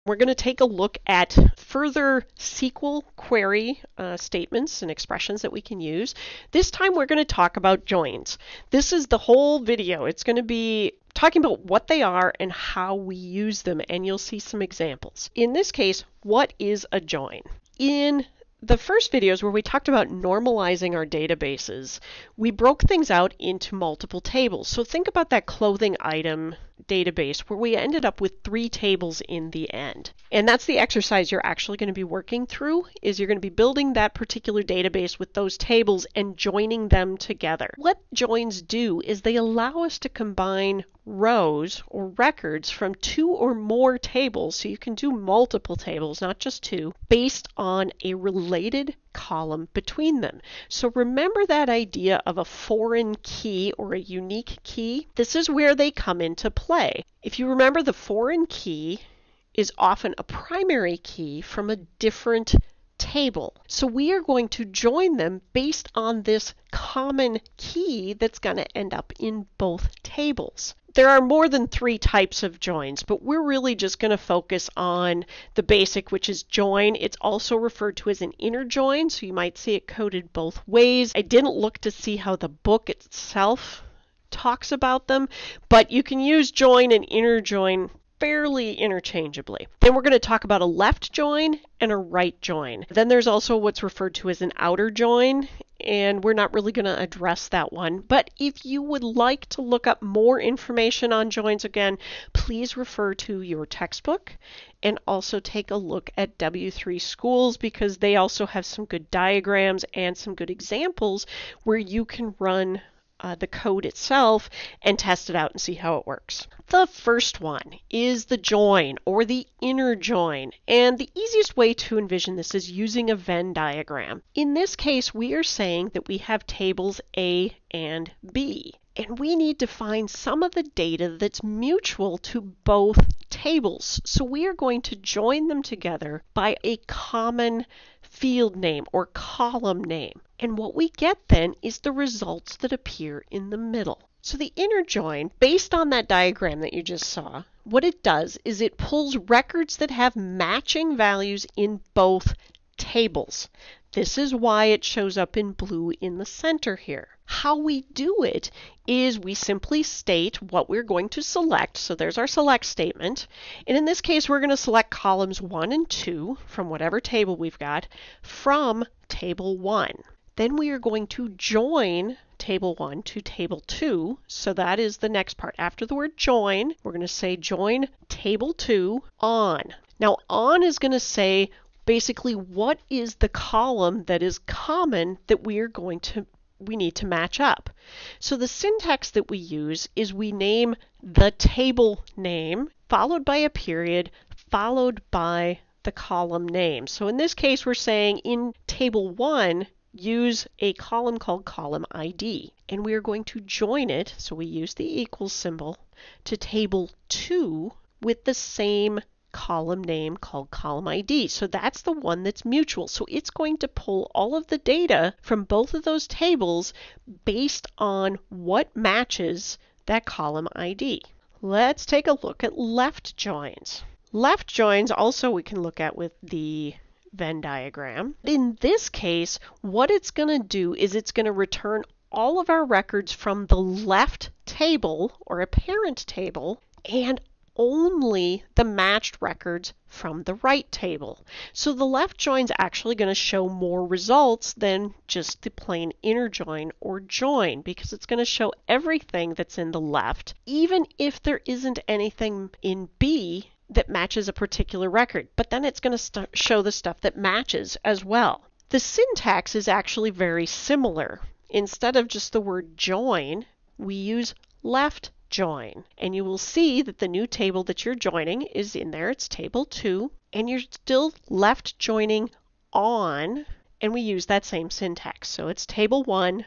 We're going to take a look at further SQL query statements and expressions that we can use. This time we're going to talk about joins. This is the whole video. It's going to be talking about what they are and how we use them, and you'll see some examples. In this case, what is a join? In the first videos where we talked about normalizing our databases, we broke things out into multiple tables. So think about that clothing item database where we ended up with 3 tables in the end. And that's the exercise you're actually going to be working through, is you're going to be building that particular database with those tables and joining them together. What joins do is they allow us to combine rows or records from 2 or more tables, so you can do multiple tables, not just 2, based on a related column between them. So remember that idea of a foreign key or a unique key? This is where they come into play. If you remember, the foreign key is often a primary key from a different table. So we are going to join them based on this common key that's going to end up in both tables. There are more than 3 types of joins, but we're really just going to focus on the basic, which is join. It's also referred to as an inner join, so you might see it coded both ways. I didn't look to see how the book itself talks about them, but you can use join and inner join fairly interchangeably. Then we're going to talk about a left join and a right join. Then there's also what's referred to as an outer join, and we're not really going to address that one. But if you would like to look up more information on joins, again, please refer to your textbook and also take a look at W3 Schools, because they also have some good diagrams and some good examples where you can run the code itself and test it out and see how it works. The first one is the join or the inner join, and the easiest way to envision this is using a Venn diagram. In this case, we are saying that we have tables A and B, and we need to find some of the data that's mutual to both tables. So we are going to join them together by a common field name or column name. And what we get then is the results that appear in the middle. So the inner join, based on that diagram that you just saw, what it does is it pulls records that have matching values in both tables. This is why it shows up in blue in the center here. How we do it is we simply state what we're going to select. So there's our select statement. And in this case, we're going to select columns 1 and 2 from whatever table we've got from table 1. Then we are going to join table 1 to table 2. So that is the next part. After the word join, we're going to say join table 2 on. Now on is going to say basically what is the column that is common that we need to match up. So the syntax that we use is we name the table name followed by a period followed by the column name. So in this case, we're saying in table 1, use a column called column ID, and we are going to join it, so we use the equals symbol, to table 2 with the same column name called column ID. So that's the one that's mutual. So it's going to pull all of the data from both of those tables based on what matches that column ID. Let's take a look at left joins. Left joins also we can look at with the Venn diagram. In this case, what it's going to do is it's going to return all of our records from the left table or a parent table and only the matched records from the right table. So the left join is actually going to show more results than just the plain inner join or join, because it's going to show everything that's in the left, even if there isn't anything in B that matches a particular record, but then it's going to show the stuff that matches as well. The syntax is actually very similar. Instead of just the word join, we use left join, and you will see that the new table that you're joining is in there. It's table 2, and you're still left joining on, and we use that same syntax. So it's table 1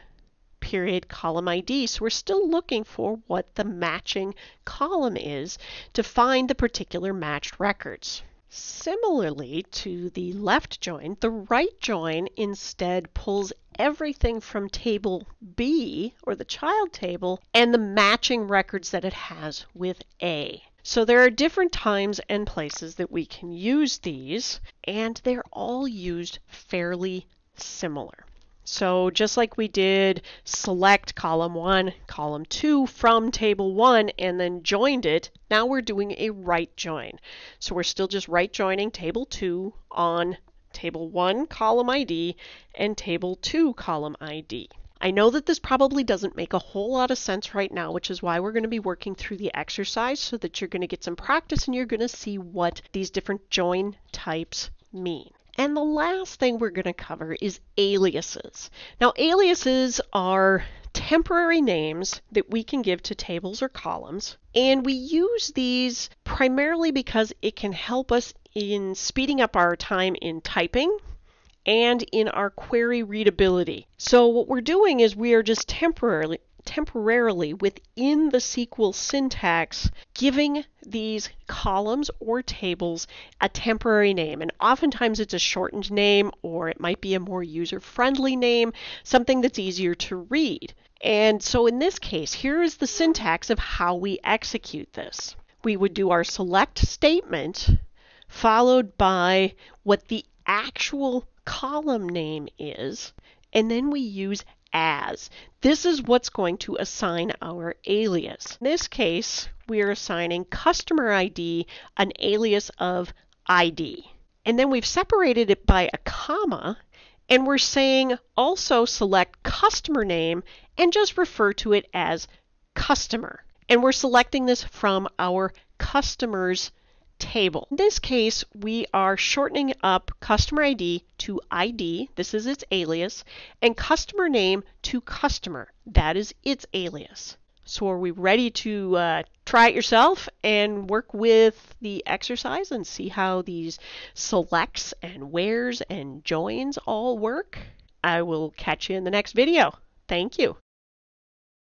period column ID. So we're still looking for what the matching column is to find the particular matched records. Similarly to the left join, the right join instead pulls everything from table B, or the child table, and the matching records that it has with A. So there are different times and places that we can use these, and they're all used fairly similar. So just like we did select column 1, column 2 from table 1 and then joined it, now we're doing a right join. So we're still just right joining table 2 on table 1 column ID and table 2 column ID. I know that this probably doesn't make a whole lot of sense right now, which is why we're going to be working through the exercise so that you're going to get some practice and you're going to see what these different join types mean. And the last thing we're going to cover is aliases. Now, aliases are temporary names that we can give to tables or columns, and we use these primarily because it can help us in speeding up our time in typing and in our query readability. So what we're doing is we are just temporarily within the SQL syntax giving these columns or tables a temporary name. And oftentimes it's a shortened name, or it might be a more user-friendly name, something that's easier to read. And so in this case, here is the syntax of how we execute this. We would do our select statement followed by what the actual column name is, and then we use as. This is what's going to assign our alias. In this case, we are assigning customer ID an alias of ID. And then we've separated it by a comma, and we're saying also select customer name and just refer to it as customer. And we're selecting this from our customers table. In this case, we are shortening up customer ID to ID, this is its alias, and customer name to customer, that is its alias. So are we ready to try it yourself and work with the exercise and see how these selects and wheres and joins all work? I will catch you in the next video. Thank you.